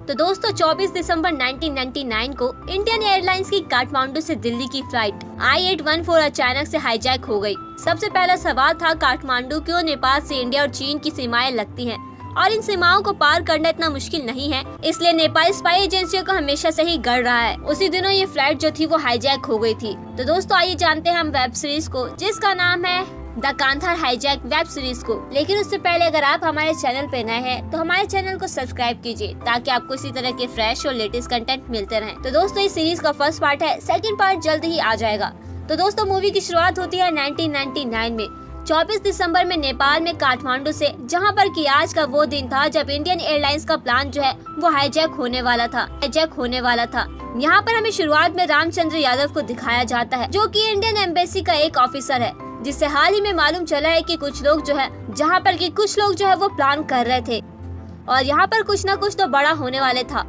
तो दोस्तों 24 दिसंबर 1999 को इंडियन एयरलाइंस की काठमांडू से दिल्ली की फ्लाइट I-814 अचानक से हाईजैक हो गई। सबसे पहला सवाल था काठमांडू क्यों नेपाल से इंडिया और चीन की सीमाएं लगती हैं और इन सीमाओं को पार करना इतना मुश्किल नहीं है, इसलिए नेपाल स्पाई एजेंसियों को हमेशा से ही गढ़ रहा है। उसी दिनों ये फ्लाइट जो थी वो हाईजैक हो गई थी। तो दोस्तों आइए जानते हैं हम वेब सीरीज को जिसका नाम है द कांथार हाईजैक वेब सीरीज को। लेकिन उससे पहले अगर आप हमारे चैनल पे नए हैं तो हमारे चैनल को सब्सक्राइब कीजिए ताकि आपको इसी तरह के फ्रेश और लेटेस्ट कंटेंट मिलते रहें। तो दोस्तों इस सीरीज का फर्स्ट पार्ट है, सेकंड पार्ट जल्द ही आ जाएगा। तो दोस्तों मूवी की शुरुआत होती है 1999 में 24 दिसंबर में नेपाल में काठमांडू से, जहां पर कि आज का वो दिन था जब इंडियन एयरलाइंस का प्लान जो है वो हाईजैक होने वाला था। यहाँ पर हमें शुरुआत में रामचंद्र यादव को दिखाया जाता है जो कि इंडियन एम्बेसी का एक ऑफिसर है, जिससे हाल ही में मालूम चला है कि कुछ लोग जो है वो प्लान कर रहे थे और यहाँ पर कुछ न कुछ तो बड़ा होने वाले था।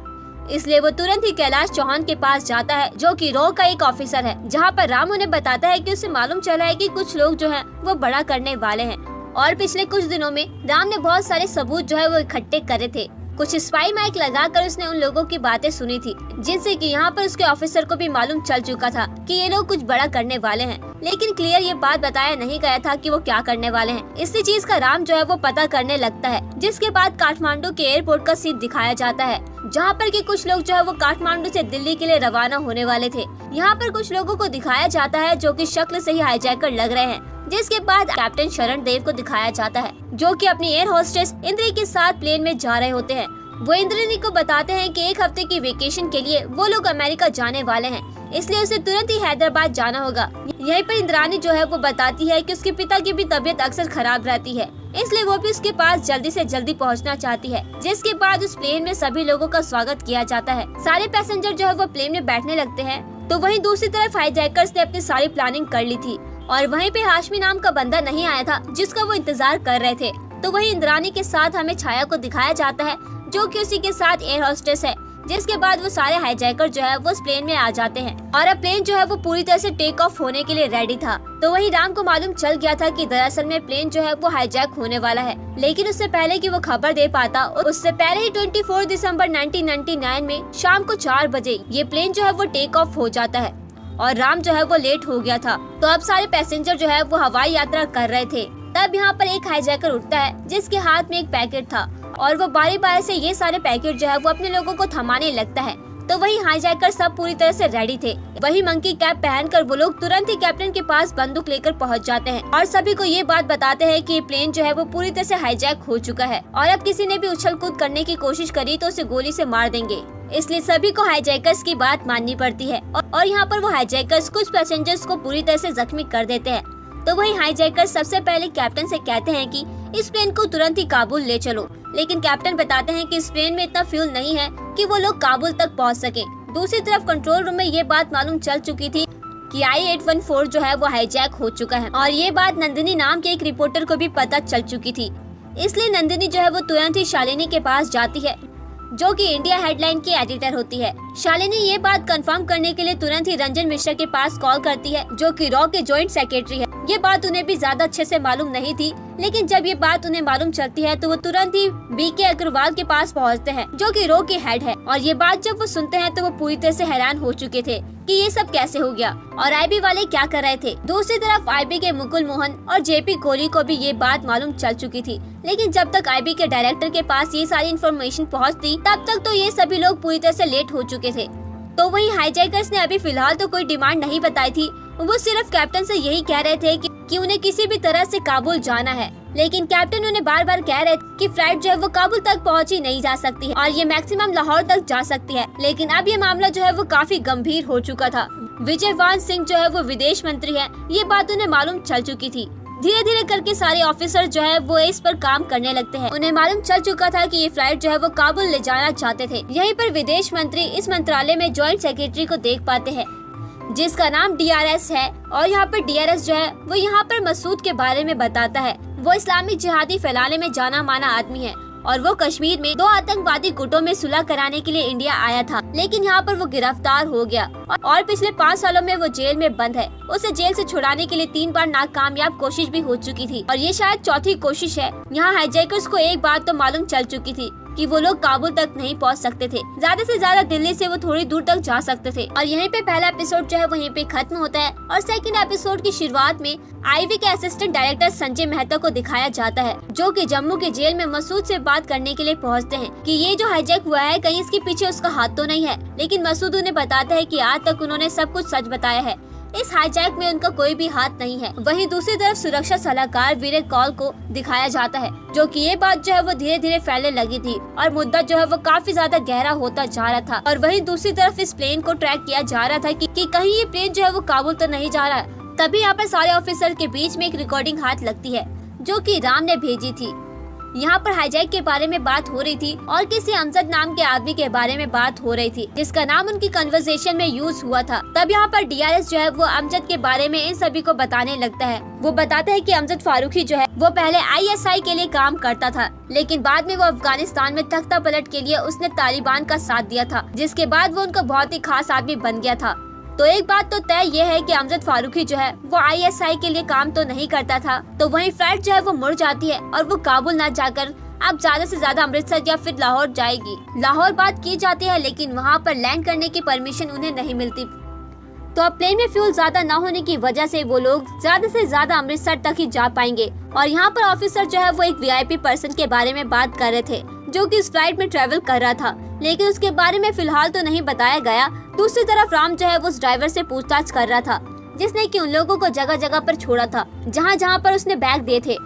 इसलिए वो तुरंत ही कैलाश चौहान के पास जाता है जो कि रॉ का एक ऑफिसर है, जहाँ पर राम उन्हें बताता है कि उसे मालूम चला है कि कुछ लोग जो हैं वो बड़ा करने वाले हैं और पिछले कुछ दिनों में राम ने बहुत सारे सबूत जो है वो इकट्ठे करे थे। कुछ स्पाई माइक लगाकर उसने उन लोगों की बातें सुनी थी, जिनसे कि यहाँ पर उसके ऑफिसर को भी मालूम चल चुका था कि ये लोग कुछ बड़ा करने वाले हैं, लेकिन क्लियर ये बात बताया नहीं गया था कि वो क्या करने वाले हैं। इसी चीज का राम जो है वो पता करने लगता है, जिसके बाद काठमांडू के एयरपोर्ट का सीन दिखाया जाता है जहाँ पर कि कुछ लोग जो है वो काठमांडू से दिल्ली के लिए रवाना होने वाले थे। यहाँ पर कुछ लोगों को दिखाया जाता है जो कि शक्ल से ही हाईजैकर लग रहे हैं, जिसके बाद कैप्टन शरण देव को दिखाया जाता है जो कि अपनी एयर होस्टेस इंद्री के साथ प्लेन में जा रहे होते हैं। वो इंद्राणी को बताते हैं कि एक हफ्ते की वेकेशन के लिए वो लोग अमेरिका जाने वाले हैं, इसलिए उसे तुरंत ही हैदराबाद जाना होगा। यहीं पर इंद्राणी जो है वो बताती है कि उसके पिता की भी तबीयत अक्सर खराब रहती है, इसलिए वो भी उसके पास जल्दी से जल्दी पहुंचना चाहती है। जिसके बाद उस प्लेन में सभी लोगों का स्वागत किया जाता है। सारे पैसेंजर जो है वो प्लेन में बैठने लगते हैं, तो वहीं दूसरी तरफ हाईजैकर्स ने अपनी सारी प्लानिंग कर ली थी और वहीं पे हाशमी नाम का बंदा नहीं आया था जिसका वो इंतजार कर रहे थे। तो वहीं इंद्राणी के साथ हमें छाया को दिखाया जाता है जो कि उसी के साथ एयर होस्टेस है। जिसके बाद वो सारे हाईजैकर जो है वो उस प्लेन में आ जाते हैं और अब प्लेन जो है वो पूरी तरह से टेक ऑफ होने के लिए रेडी था। तो वहीं राम को मालूम चल गया था कि दरअसल में प्लेन जो है वो हाईजैक होने वाला है, लेकिन उससे पहले कि वो खबर दे पाता, उससे पहले ही 24 दिसंबर 1999 में शाम को 4 बजे ये प्लेन जो है वो टेक ऑफ हो जाता है और राम जो है वो लेट हो गया था। तो अब सारे पैसेंजर जो है वो हवाई यात्रा कर रहे थे। तब यहाँ पर एक हाईजैकर उठता है जिसके हाथ में एक पैकेट था और वो बारी बारी से ये सारे पैकेट जो है वो अपने लोगों को थमाने लगता है। तो वही हाईजैकर सब पूरी तरह से रेडी थे। वही मंकी कैप पहनकर वो लोग तुरंत ही कैप्टन के पास बंदूक लेकर पहुंच जाते हैं और सभी को ये बात बताते हैं कि प्लेन जो है वो पूरी तरह से हाईजैक हो चुका है और अब किसी ने भी उछल कूद करने की कोशिश करी तो उसे गोली से मार देंगे। इसलिए सभी को हाईजैकर्स की बात माननी पड़ती है और यहाँ पर वो हाईजैकर्स कुछ पैसेंजर्स को पूरी तरह से जख्मी कर देते हैं। तो वही हाईजैकर्स सबसे पहले कैप्टन से कहते हैं कि इस प्लेन को तुरंत ही काबुल ले चलो, लेकिन कैप्टन बताते हैं कि इस प्लेन में इतना फ्यूल नहीं है कि वो लोग काबुल तक पहुंच सके। दूसरी तरफ कंट्रोल रूम में ये बात मालूम चल चुकी थी कि I-814 जो है वो हाईजैक हो चुका है और ये बात नंदिनी नाम के एक रिपोर्टर को भी पता चल चुकी थी। इसलिए नंदिनी जो है वो तुरंत ही शालिनी के पास जाती है जो कि इंडिया हेडलाइन की एडिटर होती है। शालिनी ये बात कंफर्म करने के लिए तुरंत ही रंजन मिश्रा के पास कॉल करती है जो कि रॉ के जॉइंट सेक्रेटरी है। ये बात उन्हें भी ज्यादा अच्छे से मालूम नहीं थी, लेकिन जब ये बात उन्हें मालूम चलती है तो वो तुरंत ही BK अग्रवाल के पास पहुंचते हैं जो कि रॉ के हेड है। और ये बात जब वो सुनते हैं तो वो पूरी तरह से हैरान हो चुके थे कि ये सब कैसे हो गया और IB वाले क्या कर रहे थे। दूसरी तरफ IB के मुकुल मोहन और JP कोहली को भी ये बात मालूम चल चुकी थी, लेकिन जब तक IB के डायरेक्टर के पास ये सारी इन्फॉर्मेशन पहुंचती तब तक तो ये सभी लोग पूरी तरह से लेट हो चुके थे। तो वही हाईजैकर्स ने अभी फिलहाल तो कोई डिमांड नहीं बताई थी, वो सिर्फ कैप्टन से यही कह रहे थे कि उन्हें किसी भी तरह से काबुल जाना है, लेकिन कैप्टन उन्हें बार बार कह रहे थे कि फ्लाइट जो है वो काबुल तक पहुंची नहीं जा सकती है और ये मैक्सिमम लाहौर तक जा सकती है। लेकिन अब ये मामला जो है वो काफी गंभीर हो चुका था। विजयवान सिंह जो है वो विदेश मंत्री है, ये बात उन्हें मालूम चल चुकी थी। धीरे धीरे करके सारे ऑफिसर जो है वो इस पर काम करने लगते हैं। उन्हें मालूम चल चुका था कि ये फ्लाइट जो है वो काबुल ले जाना चाहते थे। यहीं पर विदेश मंत्री इस मंत्रालय में जॉइंट सेक्रेटरी को देख पाते हैं जिसका नाम DRS है और यहाँ पर DRS जो है वो यहाँ पर मसूद के बारे में बताता है। वो इस्लामिक जिहादी फैलाने में जाना माना आदमी है और वो कश्मीर में 2 आतंकवादी गुटों में सुलह कराने के लिए इंडिया आया था, लेकिन यहाँ पर वो गिरफ्तार हो गया और पिछले 5 सालों में वो जेल में बंद है। उसे जेल से छुड़ाने के लिए 3 बार नाकामयाब कोशिश भी हो चुकी थी और ये शायद चौथी कोशिश है। यहाँ हाईजैकर्स को एक बात तो मालूम चल चुकी थी कि वो लोग काबुल तक नहीं पहुंच सकते थे। ज्यादा से ज्यादा दिल्ली से वो थोड़ी दूर तक जा सकते थे। और यहीं पे पहला एपिसोड जो है वहीं पे खत्म होता है और सेकंड एपिसोड की शुरुआत में आईवी के असिस्टेंट डायरेक्टर संजय मेहता को दिखाया जाता है, जो कि जम्मू के जेल में मसूद से बात करने के लिए पहुंचते हैं कि ये जो हाईजैक हुआ है कहीं इसके पीछे उसका हाथ तो नहीं है। लेकिन मसूद उन्हें बताता है कि आज तक उन्होंने सब कुछ सच बताया है, इस हाईजैक में उनका कोई भी हाथ नहीं है। वहीं दूसरी तरफ सुरक्षा सलाहकार वीरे कौल को दिखाया जाता है, जो कि ये बात जो है वो धीरे धीरे फैलने लगी थी और मुद्दा जो है वो काफी ज्यादा गहरा होता जा रहा था। और वहीं दूसरी तरफ इस प्लेन को ट्रैक किया जा रहा था कि कहीं ये प्लेन जो है वो काबुल तो नहीं जा रहा है। तभी यहाँ पर सारे ऑफिसर के बीच में एक रिकॉर्डिंग हाथ लगती है, जो कि राम ने भेजी थी। यहाँ पर हाईजैक के बारे में बात हो रही थी और किसी अमजद नाम के आदमी के बारे में बात हो रही थी, जिसका नाम उनकी कन्वर्सेशन में यूज हुआ था। तब यहाँ पर डीआरएस जो है वो अमजद के बारे में इन सभी को बताने लगता है। वो बताता है कि अमजद फारूकी जो है वो पहले आईएसआई के लिए काम करता था, लेकिन बाद में वो अफगानिस्तान में तख्ता पलट के लिए उसने तालिबान का साथ दिया था, जिसके बाद वो उनका बहुत ही खास आदमी बन गया था। तो एक बात तो तय ये है कि अमजद फारूकी जो है वो आईएसआई के लिए काम तो नहीं करता था। तो वहीं फ्लाइट जो है वो मुड़ जाती है और वो काबुल न जाकर अब ज्यादा से ज्यादा अमृतसर या फिर लाहौर जाएगी। लाहौर बात की जाती है, लेकिन वहाँ पर लैंड करने की परमिशन उन्हें नहीं मिलती। तो अब प्लेन में फ्यूल ज्यादा न होने की वजह से वो लोग ज्यादा से ज्यादा अमृतसर तक ही जा पाएंगे। और यहाँ पर ऑफिसर जो है वो एक वीआईपी पर्सन के बारे में बात कर रहे थे, जो कि इस फ्लाइट में ट्रेवल कर रहा था, लेकिन उसके बारे में फिलहाल तो नहीं बताया गया। दूसरी तरफ राम जो है वो उस ड्राइवर से पूछताछ कर रहा था, जिसने कि उन लोगों को जगह जगह पर छोड़ा था जहाँ जहाँ पर उसने बैग दिए थे।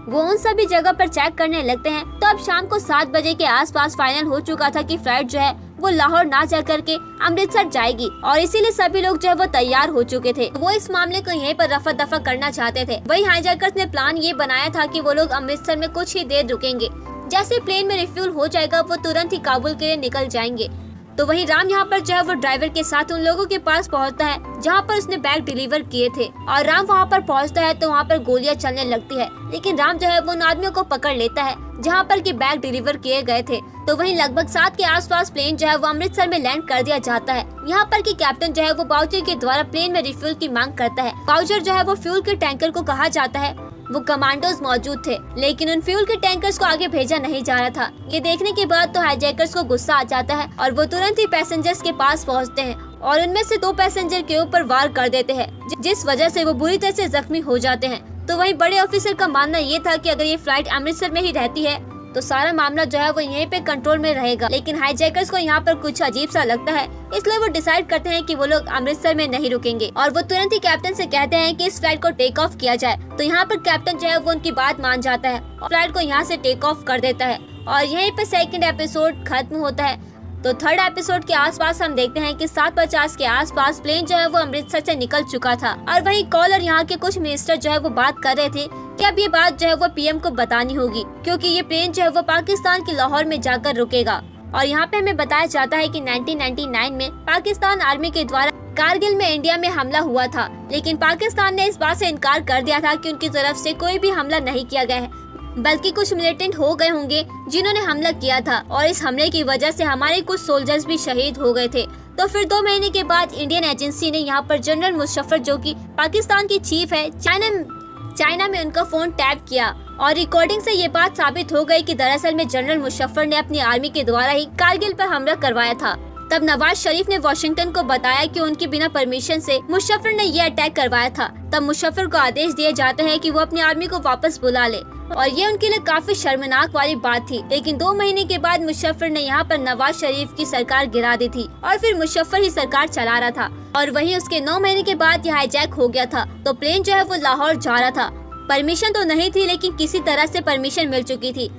वो उन सभी जगह पर चेक करने लगते हैं। तो अब शाम को 7 बजे के आसपास फाइनल हो चुका था कि फ्लाइट जो है वो लाहौर ना जा करके अमृतसर जाएगी और इसीलिए सभी लोग जो है वो तैयार हो चुके थे। वो इस मामले को यहीं पर रफा दफा करना चाहते थे। वही हाईजैकर्स ने प्लान ये बनाया था कि वो लोग अमृतसर में कुछ ही देर रुकेंगे, जैसे प्लेन में रिफ्यूल हो जाएगा वो तुरंत ही काबुल के लिए निकल जाएंगे। तो वही राम यहाँ पर जो है वो ड्राइवर के साथ उन लोगों के पास पहुँचता है जहाँ पर उसने बैग डिलीवर किए थे। और राम वहाँ पर पहुँचता है तो वहाँ पर गोलियां चलने लगती है, लेकिन राम जो है वो उन आदमियों को पकड़ लेता है जहाँ पर कि बैग डिलीवर किए गए थे। तो वहीं लगभग 7 के आसपास प्लेन जो है वो अमृतसर में लैंड कर दिया जाता है। यहाँ पर कि कैप्टन जो है वो बाउचर के द्वारा प्लेन में रिफ्यूल की मांग करता है। बाउचर जो है वो फ्यूल के टैंकर को कहा जाता है, वो कमांडोज मौजूद थे, लेकिन उन फ्यूल के टैंकर्स को आगे भेजा नहीं जा रहा था। ये देखने के बाद तो हाईजैकर्स को गुस्सा आ जाता है और वो तुरंत ही पैसेंजर्स के पास पहुंचते हैं और उनमें से 2 पैसेंजर के ऊपर वार कर देते हैं, जिस वजह से वो बुरी तरह से जख्मी हो जाते हैं। तो वहीं बड़े ऑफिसर का मानना ये था कि अगर ये फ्लाइट अमृतसर में ही रहती है तो सारा मामला जो है वो यहीं पे कंट्रोल में रहेगा। लेकिन हाईजैकर्स को यहाँ पर कुछ अजीब सा लगता है, इसलिए वो डिसाइड करते हैं कि वो लोग अमृतसर में नहीं रुकेंगे और वो तुरंत ही कैप्टन से कहते हैं कि इस फ्लाइट को टेक ऑफ किया जाए। तो यहाँ पर कैप्टन जो है वो उनकी बात मान जाता है और फ्लाइट को यहाँ से टेक ऑफ कर देता है और यहीं पे सेकंड एपिसोड खत्म होता है। तो थर्ड एपिसोड के आसपास हम देखते हैं कि 7:50 के आसपास प्लेन जो है वो अमृतसर से निकल चुका था और वहीं कॉल और यहाँ के कुछ मिनिस्टर जो है वो बात कर रहे थे कि अब ये बात जो है वो पीएम को बतानी होगी, क्योंकि ये प्लेन जो है वो पाकिस्तान की लाहौर में जाकर रुकेगा। और यहाँ पे हमें बताया जाता है कि 1999 में पाकिस्तान आर्मी के द्वारा कारगिल में इंडिया में हमला हुआ था, लेकिन पाकिस्तान ने इस बात से इनकार कर दिया था कि उनकी तरफ से कोई भी हमला नहीं किया गया है, बल्कि कुछ मिलिटेंट हो गए होंगे जिन्होंने हमला किया था और इस हमले की वजह से हमारे कुछ सोल्जर्स भी शहीद हो गए थे। तो फिर 2 महीने के बाद इंडियन एजेंसी ने यहाँ पर जनरल मुशर्रफ, जो कि पाकिस्तान की चीफ है, चाइना में उनका फोन टैप किया और रिकॉर्डिंग से ये बात साबित हो गई कि दरअसल में जनरल मुशर्रफ ने अपनी आर्मी के द्वारा ही कारगिल पर हमला करवाया था। तब नवाज शरीफ ने वॉशिंगटन को बताया कि उनके बिना परमिशन से मुशर्रफ ने ये अटैक करवाया था। तब मुशर्रफ को आदेश दिए जाते हैं कि वो अपनी आर्मी को वापस बुला ले और ये उनके लिए काफी शर्मनाक वाली बात थी। लेकिन 2 महीने के बाद मुशर्रफ ने यहाँ पर नवाज शरीफ की सरकार गिरा दी थी और फिर मुशर्रफ ही सरकार चला रहा था और वहीं उसके 9 महीने के बाद यह हाईजैक हो गया था। तो प्लेन जो है वो लाहौर जा रहा था, परमिशन तो नहीं थी लेकिन किसी तरह से परमिशन मिल चुकी थी।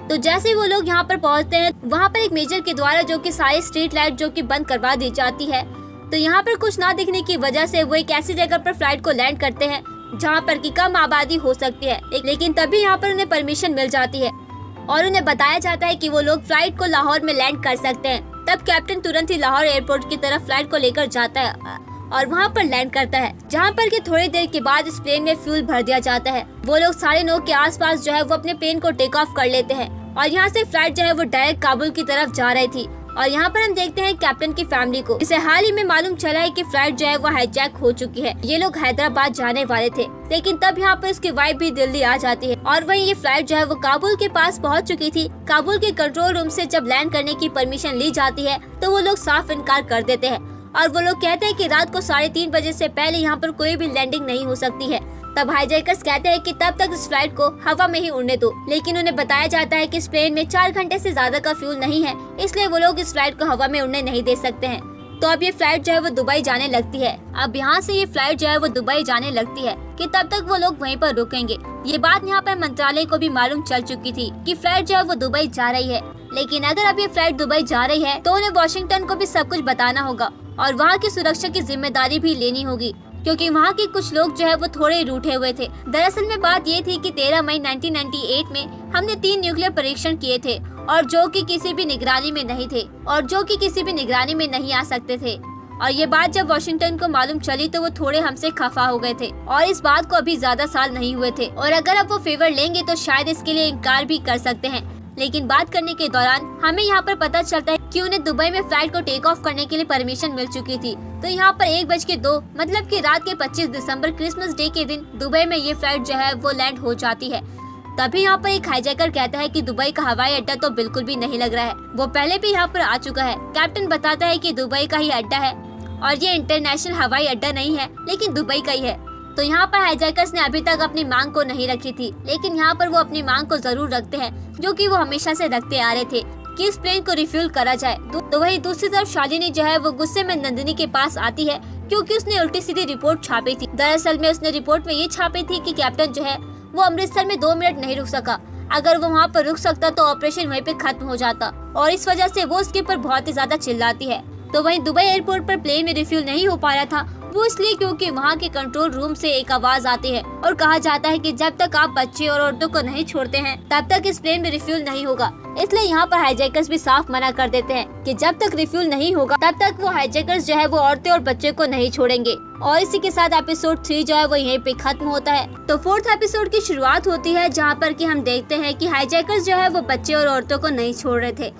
तो जैसे वो लोग यहाँ पर पहुँचते हैं, वहाँ पर एक मेजर के द्वारा जो कि सारी स्ट्रीट लाइट जो कि बंद करवा दी जाती है। तो यहाँ पर कुछ ना दिखने की वजह से वो एक ऐसी जगह पर फ्लाइट को लैंड करते हैं जहाँ पर की कम आबादी हो सकती है, लेकिन तभी यहाँ पर उन्हें परमिशन मिल जाती है और उन्हें बताया जाता है कि वो लोग फ्लाइट को लाहौर में लैंड कर सकते हैं। तब कैप्टन तुरंत ही लाहौर एयरपोर्ट की तरफ फ्लाइट को लेकर जाता है और वहाँ पर लैंड करता है, जहाँ पर कि थोड़ी देर के बाद इस प्लेन में फ्यूल भर दिया जाता है। वो लोग 9:30 के आसपास जो है वो अपने प्लेन को टेक ऑफ कर लेते हैं और यहाँ से फ्लाइट जो है वो डायरेक्ट काबुल की तरफ जा रही थी। और यहाँ पर हम देखते हैं कैप्टन की फैमिली को। इसे हाल ही में मालूम चला है कि फ्लाइट जो है वो हाईजैक हो चुकी है। ये लोग हैदराबाद जाने वाले थे, लेकिन तब यहाँ पर इसकी वाइफ भी दिल्ली आ जाती है और वहीं ये फ्लाइट जो है वो काबुल के पास पहुँच चुकी थी। काबुल के कंट्रोल रूम से जब लैंड करने की परमिशन ली जाती है तो वो लोग साफ इनकार कर देते हैं और वो लोग कहते हैं कि रात को 3:30 बजे से पहले यहाँ पर कोई भी लैंडिंग नहीं हो सकती है। तब हाईजैकर्स कहते हैं कि तब तक इस फ्लाइट को हवा में ही उड़ने दो, लेकिन उन्हें बताया जाता है कि इस प्लेन में 4 घंटे से ज्यादा का फ्यूल नहीं है, इसलिए वो लोग इस फ्लाइट को हवा में उड़ने नहीं दे सकते हैं। तो अब ये फ्लाइट जो है वो दुबई जाने लगती है। अब यहाँ से ये फ्लाइट जो है वो दुबई जाने लगती है कि तब तक वो लोग वहीं पर रुकेंगे। ये बात यहाँ पर मंत्रालय को भी मालूम चल चुकी थी कि फ्लाइट जो है वो दुबई जा रही है, लेकिन अगर अब ये फ्लाइट दुबई जा रही है तो उन्हें वॉशिंगटन को भी सब कुछ बताना होगा और वहाँ की सुरक्षा की जिम्मेदारी भी लेनी होगी, क्योंकि वहाँ के कुछ लोग जो है वो थोड़े रूठे हुए थे। दरअसल में बात ये थी कि 13 मई 1998 में हमने 3 न्यूक्लियर परीक्षण किए थे और जो कि किसी भी निगरानी में नहीं आ सकते थे। और ये बात जब वॉशिंगटन को मालूम चली तो वो थोड़े हमसे खफा हो गए थे और इस बात को अभी ज्यादा साल नहीं हुए थे और अगर अब वो फेवर लेंगे तो शायद इसके लिए इनकार भी कर सकते हैं। लेकिन बात करने के दौरान हमें यहाँ पर पता चलता है कि उन्हें दुबई में फ्लाइट को टेक ऑफ करने के लिए परमिशन मिल चुकी थी। तो यहाँ पर 1:02 मतलब कि रात के 25 दिसंबर क्रिसमस डे के दिन दुबई में ये फ्लाइट जो है वो लैंड हो जाती है। तभी यहाँ पर एक हाईजैकर कहता है कि दुबई का हवाई अड्डा तो बिल्कुल भी नहीं लग रहा है, वो पहले भी यहाँ पर आ चुका है। कैप्टन बताता है कि दुबई का ही अड्डा है और ये इंटरनेशनल हवाई अड्डा नहीं है, लेकिन दुबई का ही है। तो यहाँ पर हाईजैकर्स ने अभी तक अपनी मांग को नहीं रखी थी, लेकिन यहाँ पर वो अपनी मांग को जरूर रखते हैं, जो कि वो हमेशा से रखते आ रहे थे कि इस प्लेन को रिफ्यूल करा जाए। तो वहीं दूसरी तरफ शालिनी जो है वो गुस्से में नंदिनी के पास आती है, क्योंकि उसने उल्टी सीधी रिपोर्ट छापी थी। दरअसल में उसने रिपोर्ट में ये छापी थी कि कैप्टन जो है वो अमृतसर में 2 मिनट नहीं रुक सका। अगर वो वहाँ पर रुक सकता तो ऑपरेशन वहीं पे खत्म हो जाता और इस वजह से वो उसके ऊपर बहुत ही ज्यादा चिल्लाती है। तो वहीं दुबई एयरपोर्ट पर प्लेन में रिफ्यूल नहीं हो पा रहा था, वो इसलिए क्योंकि वहाँ के कंट्रोल रूम से एक आवाज आती है और कहा जाता है कि जब तक आप बच्चे और औरतों को नहीं छोड़ते हैं तब तक इस प्लेन में रिफ्यूल नहीं होगा। इसलिए यहाँ पर हाईजैकर्स भी साफ मना कर देते हैं कि जब तक रिफ्यूल नहीं होगा तब तक वो हाईजैकर्स जो है वो औरतें और बच्चे को नहीं छोड़ेंगे। और इसी के साथ एपिसोड 3 जो है वो यहीं पे खत्म होता है। तो 4th एपिसोड की शुरुआत होती है, जहाँ पर कि हम देखते हैं कि हाईजैकर्स जो है वो बच्चे और औरतों को नहीं छोड़ रहे थे,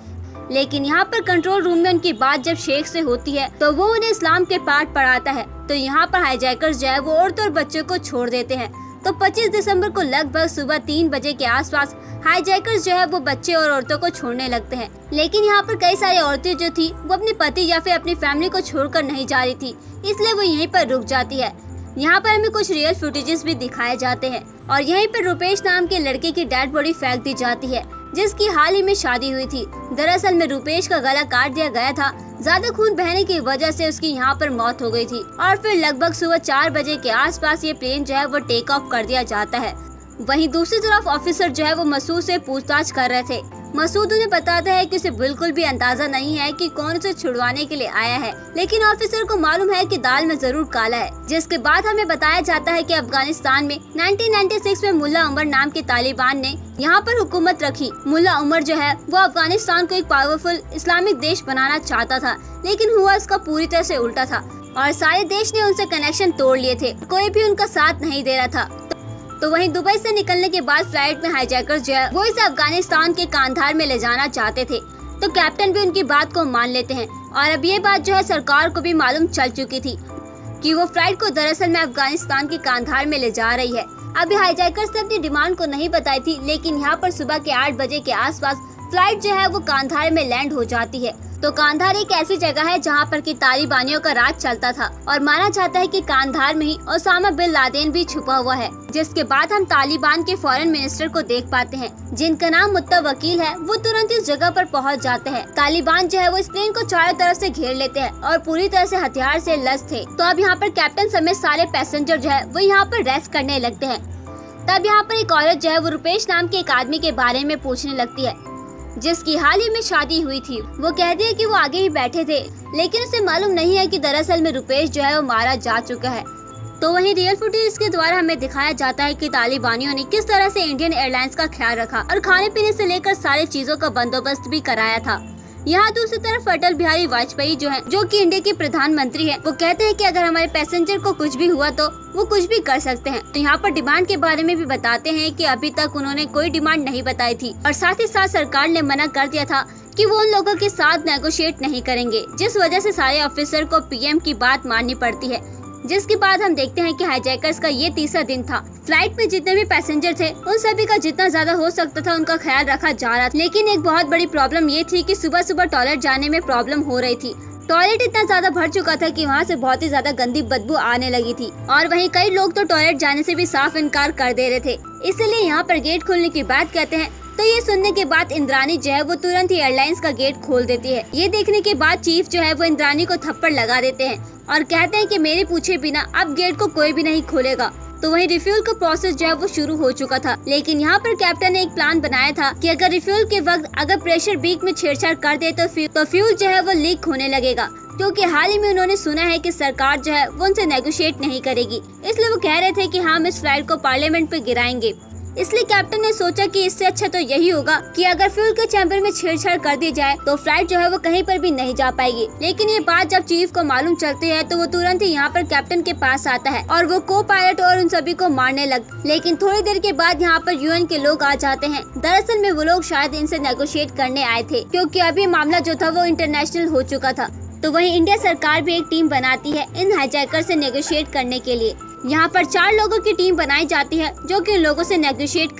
लेकिन यहाँ पर कंट्रोल रूम में उनकी बात जब शेख से होती है तो वो उन्हें इस्लाम के पाठ पढ़ाता है। तो यहाँ पर हाईजैकर्स जो है वो औरतों और बच्चों को छोड़ देते हैं। तो 25 दिसंबर को लगभग सुबह 3 बजे के आसपास हाईजैकर्स जो है वो बच्चे और औरतों को छोड़ने लगते हैं, लेकिन यहाँ पर कई सारी औरतें जो थी वो अपने पति या फिर अपनी फैमिली को छोड़कर नहीं जा रही थी, इसलिए वो यहीं पर रुक जाती है। यहाँ पर हमें कुछ रियल फुटेजेस भी दिखाए जाते हैं और यहीं पर रुपेश नाम के लड़के की डेड बॉडी फेंक दी जाती है, जिसकी हाल ही में शादी हुई थी। दरअसल में रुपेश का गला काट दिया गया था, ज्यादा खून बहने की वजह से उसकी यहाँ पर मौत हो गई थी। और फिर लगभग सुबह 4 बजे के आसपास ये प्लेन जो है वो टेक ऑफ कर दिया जाता है। वहीं दूसरी तरफ ऑफिसर जो है वो मसूद से पूछताछ कर रहे थे। मसूद उन्हें बताता है कि उसे बिल्कुल भी अंदाजा नहीं है कि कौन उसे छुड़वाने के लिए आया है, लेकिन ऑफिसर को मालूम है कि दाल में जरूर काला है। जिसके बाद हमें बताया जाता है कि अफगानिस्तान में 1996 में मुल्ला उमर नाम के तालिबान ने यहाँ पर हुकूमत रखी। मुल्ला उमर जो है वो अफगानिस्तान को एक पावरफुल इस्लामिक देश बनाना चाहता था, लेकिन हुआ इसका पूरी तरह से उल्टा था और सारे देश ने उनसे कनेक्शन तोड़ लिए थे, कोई भी उनका साथ नहीं दे रहा था। तो वहीं दुबई से निकलने के बाद फ्लाइट में हाईजैकर्स जो है वो इसे अफगानिस्तान के कांधार में ले जाना चाहते थे। तो कैप्टन भी उनकी बात को मान लेते हैं और अब ये बात जो है सरकार को भी मालूम चल चुकी थी कि वो फ्लाइट को दरअसल में अफगानिस्तान के कांधार में ले जा रही है। अभी हाईजैकर्स ने अपनी डिमांड को नहीं बताई थी, लेकिन यहाँ पर सुबह के 8 बजे के आसपास फ्लाइट जो है वो कांधार में लैंड हो जाती है। तो कांधार एक ऐसी जगह है जहाँ पर कि तालिबानियों का राज चलता था और माना जाता है कि कांधार में ही ओसामा बिन लादेन भी छुपा हुआ है। जिसके बाद हम तालिबान के फॉरेन मिनिस्टर को देख पाते हैं, जिनका नाम मुत्ता वकील है। वो तुरंत इस जगह पर पहुँच जाते हैं। तालिबान जो है वो इस प्लेन को चारों तरफ से घेर लेते हैं और पूरी तरह से हथियार से लैस थे। तो अब यहाँ पर कैप्टन समेत सारे पैसेंजर जो है वो यहाँ पर रेस्ट करने लगते हैं। तब यहाँ पर एक औरत जो है वो रुपेश नाम के एक आदमी के बारे में पूछने लगती है, जिसकी हाल ही में शादी हुई थी। वो कहती है कि वो आगे ही बैठे थे, लेकिन उसे मालूम नहीं है कि दरअसल में रुपेश जो है वो मारा जा चुका है। तो वहीं रियल फुटेज के द्वारा हमें दिखाया जाता है कि तालिबानियों ने किस तरह से इंडियन एयरलाइंस का ख्याल रखा और खाने पीने से लेकर सारी चीजों का बंदोबस्त भी कराया था। यहाँ दूसरी तरफ अटल बिहारी वाजपेयी जो है, जो कि इंडिया के प्रधानमंत्री है, वो कहते हैं कि अगर हमारे पैसेंजर को कुछ भी हुआ तो वो कुछ भी कर सकते हैं। तो यहाँ पर डिमांड के बारे में भी बताते हैं कि अभी तक उन्होंने कोई डिमांड नहीं बताई थी और साथ ही साथ सरकार ने मना कर दिया था कि वो उन लोगों के साथ नेगोशिएट नहीं करेंगे, जिस वजह से सारे ऑफिसर को पीएम की बात माननी पड़ती है। जिसके बाद हम देखते हैं कि हाईजैकर्स का ये तीसरा दिन था। फ्लाइट में जितने भी पैसेंजर थे उन सभी का जितना ज्यादा हो सकता था उनका ख्याल रखा जा रहा था, लेकिन एक बहुत बड़ी प्रॉब्लम ये थी कि सुबह सुबह टॉयलेट जाने में प्रॉब्लम हो रही थी। टॉयलेट इतना ज्यादा भर चुका था कि वहाँ से बहुत ही ज्यादा गंदी बदबू आने लगी थी और वहीं कई लोग तो टॉयलेट जाने से भी साफ इनकार कर दे रहे थे। इसलिए यहाँ पर गेट खोलने की बात कहते हैं तो ये सुनने के बाद इंद्राणी जो है वो तुरंत ही एयरलाइंस का गेट खोल देती है। ये देखने के बाद चीफ जो है वो इंद्राणी को थप्पड़ लगा देते हैं और कहते हैं कि मेरे पूछे बिना अब गेट को कोई भी नहीं खोलेगा। तो वहीं रिफ्यूल का प्रोसेस जो है वो शुरू हो चुका था, लेकिन यहाँ पर कैप्टन ने एक प्लान बनाया था कि अगर रिफ्यूल के वक्त अगर प्रेशर बीक में छेड़छाड़ कर दे तो फ्यूल जो है वो लीक होने लगेगा, क्योंकि हाल ही में उन्होंने सुना है कि सरकार जो है वो उनसे नेगोशिएट नहीं करेगी। इसलिए वो कह रहे थे कि हम इस फ्लाइट को पार्लियामेंट पे गिराएंगे। इसलिए कैप्टन ने सोचा कि इससे अच्छा तो यही होगा कि अगर फ्यूल के चैम्बर में छेड़छाड़ कर दी जाए तो फ्लाइट जो है वो कहीं पर भी नहीं जा पाएगी। लेकिन ये बात जब चीफ को मालूम चलती है तो वो तुरंत ही यहाँ पर कैप्टन के पास आता है और वो को पायलट और उन सभी को मारने लग। लेकिन थोड़ी देर के बाद यहाँ पर यूएन के लोग आ जाते हैं। दरअसल में वो लोग शायद इनसे नेगोशिएट करने आए थे, क्योंकि अभी मामला जो था वो इंटरनेशनल हो चुका था। तो वहीं इंडिया सरकार भी एक टीम बनाती है इन हाईजैकर से नेगोशिएट करने के लिए। यहाँ पर 4 लोगों की टीम बनाई जाती है जो कि उन लोगों से नेगोशिएट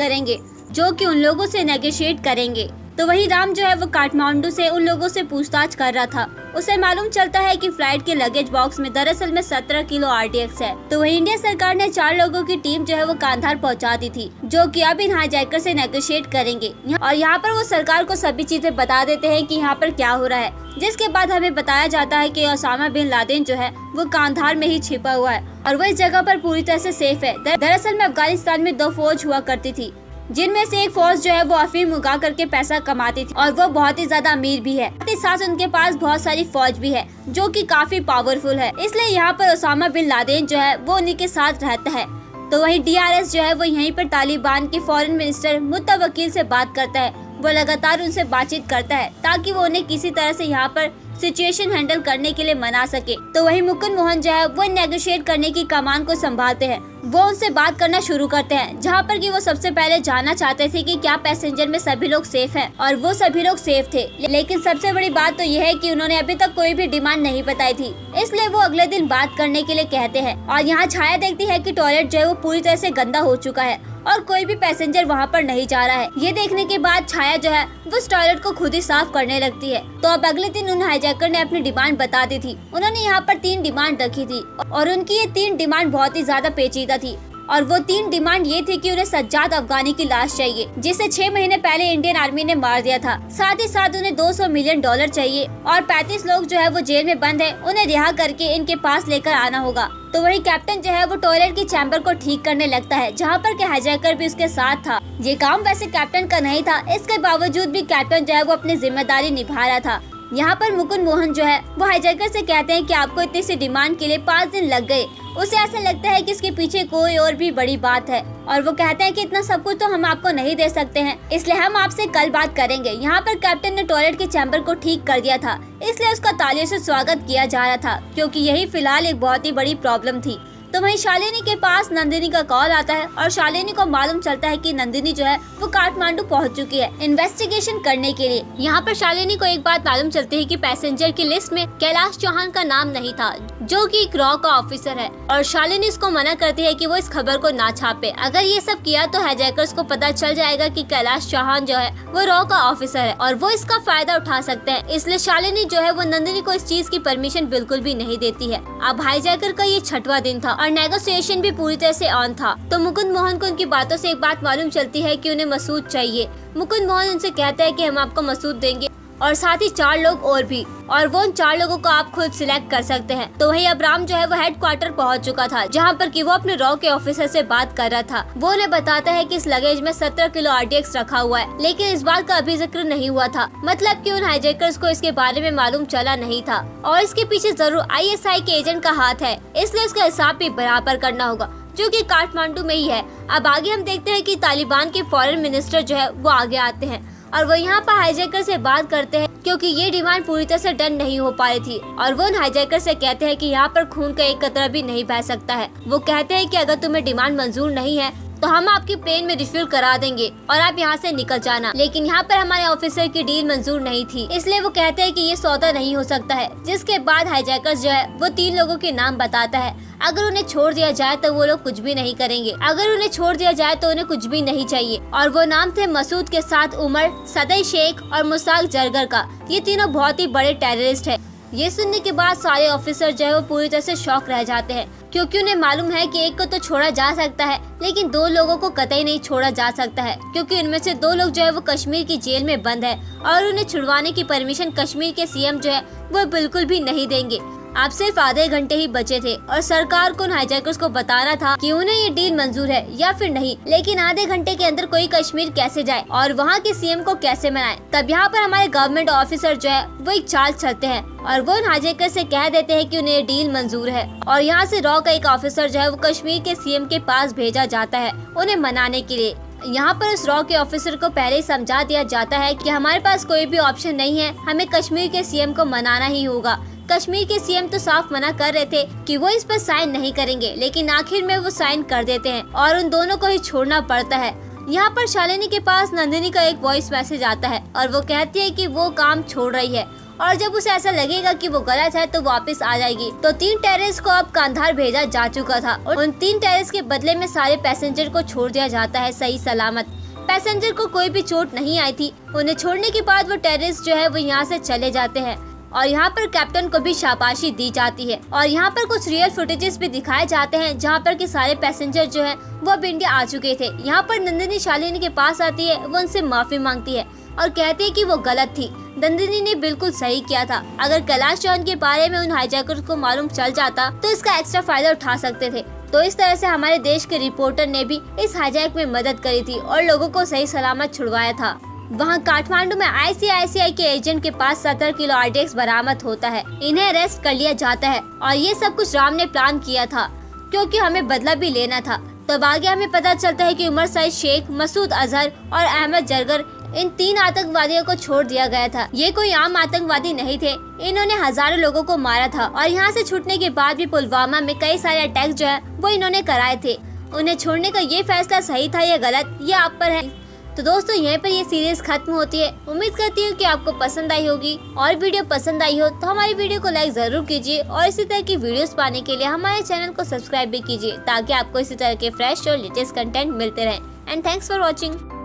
करेंगे। तो वही राम जो है वो काठमांडू से उन लोगों से पूछताछ कर रहा था। उसे मालूम चलता है कि फ्लाइट के लगेज बॉक्स में दरअसल में 17 किलो RDX है। तो वही इंडिया सरकार ने 4 लोगों की टीम जो है वो कांधार पहुंचा दी थी, जो कि अब इन हाईजैकर से नेगोशिएट करेंगे। और यहाँ पर वो सरकार को सभी चीजें बता देते हैं कि यहाँ पर क्या हो रहा है, जिसके बाद हमें बताया जाता है कि ओसामा बिन लादेन जो है वो कांधार में ही छिपा हुआ है और वो इस जगह पर पूरी तरह से सेफ है। दरअसल में अफगानिस्तान में 2 फौज हुआ करती थी, जिनमें से एक फौज जो है वो अफीम उगा करके पैसा कमाती थी और वो बहुत ही ज्यादा अमीर भी है। साथ उनके पास बहुत सारी फौज भी है जो कि काफी पावरफुल है। इसलिए यहाँ पर ओसामा बिन लादेन जो है वो उन्हीं के साथ रहता है। तो वही DRS जो है वो यहीं पर तालिबान के फॉरेन मिनिस्टर मुत्तवकील से बात करता है। वो लगातार उनसे बातचीत करता है ताकि वो उन्हें किसी तरह से यहाँ पर सिचुएशन हैंडल करने के लिए मना सके। तो वही मुकुंद मोहन जो है वो नेगोशिएट करने की कमान को संभालते हैं। वो उनसे बात करना शुरू करते हैं, जहाँ पर कि वो सबसे पहले जानना चाहते थे कि क्या पैसेंजर में सभी लोग सेफ हैं, और वो सभी लोग सेफ थे। लेकिन सबसे बड़ी बात तो यह है कि उन्होंने अभी तक कोई भी डिमांड नहीं बताई थी, इसलिए वो अगले दिन बात करने के लिए कहते हैं। और यहाँ छाया देखती है कि टॉयलेट जो है वो पूरी तरह से गंदा हो चुका है और कोई भी पैसेंजर वहाँ पर नहीं जा रहा है। ये देखने के बाद छाया जो है वो उस टॉयलेट को खुद ही साफ करने लगती है। तो अब अगले दिन उन हाईजैकर ने अपनी डिमांड बता दी थी। उन्होंने यहाँ पर 3 डिमांड रखी थी और उनकी ये 3 डिमांड बहुत ही ज्यादा पेचीदा थी। और वो 3 डिमांड ये थी कि उन्हें सज्जाद अफगानी की लाश चाहिए, जिसे 6 महीने पहले इंडियन आर्मी ने मार दिया था। साथ ही साथ उन्हें $200 मिलियन चाहिए और 35 लोग जो है वो जेल में बंद है, उन्हें रिहा करके इनके पास लेकर आना होगा। तो वही कैप्टन जो है वो टॉयलेट की चैम्बर को ठीक करने लगता है, जहाँ पर के हाईजैकर भी उसके साथ था। ये काम वैसे कैप्टन का नहीं था, इसके बावजूद भी कैप्टन जो है वो अपनी जिम्मेदारी निभा रहा था। यहाँ पर मुकुंद मोहन जो है वो हाईजैकर से कहते हैं कि आपको इतनी सी डिमांड के लिए 5 दिन लग गए। उसे ऐसा लगता है कि इसके पीछे कोई और भी बड़ी बात है और वो कहते हैं कि इतना सब कुछ तो हम आपको नहीं दे सकते हैं, इसलिए हम आपसे कल बात करेंगे। यहाँ पर कैप्टन ने टॉयलेट के चैम्बर को ठीक कर दिया था, इसलिए उसका तालियों से स्वागत किया जा रहा था, क्योंकि यही फिलहाल एक बहुत ही बड़ी प्रॉब्लम थी। तो वहीं शालिनी के पास नंदिनी का कॉल आता है और शालिनी को मालूम चलता है कि नंदिनी जो है वो काठमांडू पहुंच चुकी है इन्वेस्टिगेशन करने के लिए। यहाँ पर शालिनी को एक बात मालूम चलती है कि पैसेंजर की लिस्ट में कैलाश चौहान का नाम नहीं था, जो कि एक रॉ का ऑफिसर है, और शालिनी इसको मना करती है कि वो इस खबर को ना छापे। अगर ये सब किया तो हाईजैकर्स को पता चल जाएगा कि कैलाश चौहान जो है वो रॉ का ऑफिसर है और वो इसका फायदा उठा सकते हैं। इसलिए शालिनी जो है वो नंदिनी को इस चीज की परमिशन बिल्कुल भी नहीं देती है। अब हाईजैकर का ये 6वां दिन था और नेगोशिएशन भी पूरी तरह से ऑन था। तो मुकुंद मोहन को उनकी बातों से एक बात मालूम चलती है कि उन्हें मसूद चाहिए। मुकुंद मोहन उनसे कहते हैं कि हम आपको मसूद देंगे और साथ ही 4 लोग और भी, और वो उन 4 लोगों को आप खुद सिलेक्ट कर सकते हैं। तो वही अब राम जो है वो हेडक्वार्टर पहुंच चुका था, जहां पर कि वो अपने रॉ के ऑफिसर से बात कर रहा था। वो उन्हें बताता है कि इस लगेज में 17 किलो RDX रखा हुआ है, लेकिन इस बात का अभी जिक्र नहीं हुआ था, मतलब कि उन हाईजैकर्स को इसके बारे में मालूम चला नहीं था और इसके पीछे जरूर ISI के एजेंट का हाथ है, इसलिए उसका हिसाब भी बराबर करना होगा, जो कि काठमांडू में ही है। अब आगे हम देखते हैं कि तालिबान के फॉरेन मिनिस्टर जो है वो आगे आते हैं और वो यहाँ पर हाईजैकर से बात करते हैं क्योंकि ये डिमांड पूरी तरह से डन नहीं हो पा रही थी। और वो उन हाईजैकर से कहते हैं कि यहाँ पर खून का एक कतरा भी नहीं बह सकता है। वो कहते हैं कि अगर तुम्हें डिमांड मंजूर नहीं है तो हम आपकी प्लेन में रिफ्यूल करा देंगे और आप यहाँ से निकल जाना। लेकिन यहाँ पर हमारे ऑफिसर की डील मंजूर नहीं थी, इसलिए वो कहते हैं कि ये सौदा नहीं हो सकता है। जिसके बाद हाईजैकर्स जो है वो 3 लोगों के नाम बताता है। अगर उन्हें छोड़ दिया जाए तो वो लोग कुछ भी नहीं करेंगे, अगर उन्हें छोड़ दिया जाए तो उन्हें कुछ भी नहीं चाहिए। और वो नाम थे मसूद के साथ उमर, सदई शेख और मुसाक जरगर का। ये तीनों बहुत ही बड़े टेररिस्ट है। ये सुनने के बाद सारे ऑफिसर जो है वो पूरी तरह से शॉक रह जाते हैं, क्योंकि उन्हें मालूम है कि एक को तो छोड़ा जा सकता है लेकिन 2 लोगों को कतई नहीं छोड़ा जा सकता है, क्योंकि इनमें से 2 लोग जो है वो कश्मीर की जेल में बंद है और उन्हें छुड़वाने की परमिशन कश्मीर के सीएम जो है वो बिल्कुल भी नहीं देंगे। आप सिर्फ आधे घंटे ही बचे थे और सरकार को उन हाईजैकर्स को बताना था कि उन्हें ये डील मंजूर है या फिर नहीं। लेकिन आधे घंटे के अंदर कोई कश्मीर कैसे जाए और वहाँ के सीएम को कैसे मनाए। तब यहाँ पर हमारे गवर्नमेंट ऑफिसर जो है वो एक चाल चलते हैं और वो उन हाईजैकर से कह देते हैं कि उन्हें डील मंजूर है। और यहाँ से रॉ का एक ऑफिसर जो है वो कश्मीर के सीएम के पास भेजा जाता है उन्हें मनाने के लिए। यहाँ पर उस रॉ के ऑफिसर को पहले ही समझा दिया जाता है कि हमारे पास कोई भी ऑप्शन नहीं है, हमें कश्मीर के सीएम को मनाना ही होगा। कश्मीर के सीएम तो साफ मना कर रहे थे कि वो इस पर साइन नहीं करेंगे, लेकिन आखिर में वो साइन कर देते हैं और उन दोनों को ही छोड़ना पड़ता है। यहाँ पर शालिनी के पास नंदिनी का एक वॉइस मैसेज आता है और वो कहती है कि वो काम छोड़ रही है और जब उसे ऐसा लगेगा कि वो गलत है तो वापस आ जाएगी। तो 3 टेररिस्ट को अब कांधार भेजा जा चुका था और उन 3 टेररिस्ट के बदले में सारे पैसेंजर को छोड़ दिया जाता है सही सलामत। पैसेंजर को कोई भी चोट नहीं आई थी। उन्हें छोड़ने के बाद वो टेररिस्ट जो है वो यहाँ से चले जाते हैं और यहाँ पर कैप्टन को भी शाबाशी दी जाती है। और यहाँ पर कुछ रियल फुटेजेस भी दिखाए जाते हैं जहाँ पर कि सारे पैसेंजर जो हैं वो अब इंडिया आ चुके थे। यहाँ पर नंदिनी शालिनी के पास आती है, वो उनसे माफी मांगती है और कहती है कि वो गलत थी, नंदिनी ने बिल्कुल सही किया था। अगर कैलाश चौहान के बारे में उन हाईजैकर्स को मालूम चल जाता तो इसका एक्स्ट्रा फायदा उठा सकते थे। तो इस तरह से हमारे देश के रिपोर्टर ने भी इस हाईजैक में मदद करी थी और लोगों को सही सलामत छुड़वाया था। वहाँ काठमांडू में ICICI के एजेंट के पास 70 किलो RDX बरामद होता है। इन्हें अरेस्ट कर लिया जाता है और ये सब कुछ राम ने प्लान किया था क्योंकि हमें बदला भी लेना था। तब आगे हमें पता चलता है कि उमर सईद शेख, मसूद अजहर और अहमद जरगर, इन 3 आतंकवादियों को छोड़ दिया गया था। ये कोई आम आतंकवादी नहीं थे, इन्होंने हजारों लोगों को मारा था और यहाँ से छूटने के बाद भी पुलवामा में कई सारे अटैक जो है वो इन्होंने कराए थे। उन्हें छोड़ने का ये फैसला सही था या गलत, ये आप पर है। तो दोस्तों यहीं पर ये सीरीज खत्म होती है। उम्मीद करती हूँ कि आपको पसंद आई होगी और वीडियो पसंद आई हो तो हमारी वीडियो को लाइक जरूर कीजिए और इसी तरह की वीडियोस पाने के लिए हमारे चैनल को सब्सक्राइब भी कीजिए ताकि आपको इसी तरह के फ्रेश और लेटेस्ट कंटेंट मिलते रहें। And thanks for watching.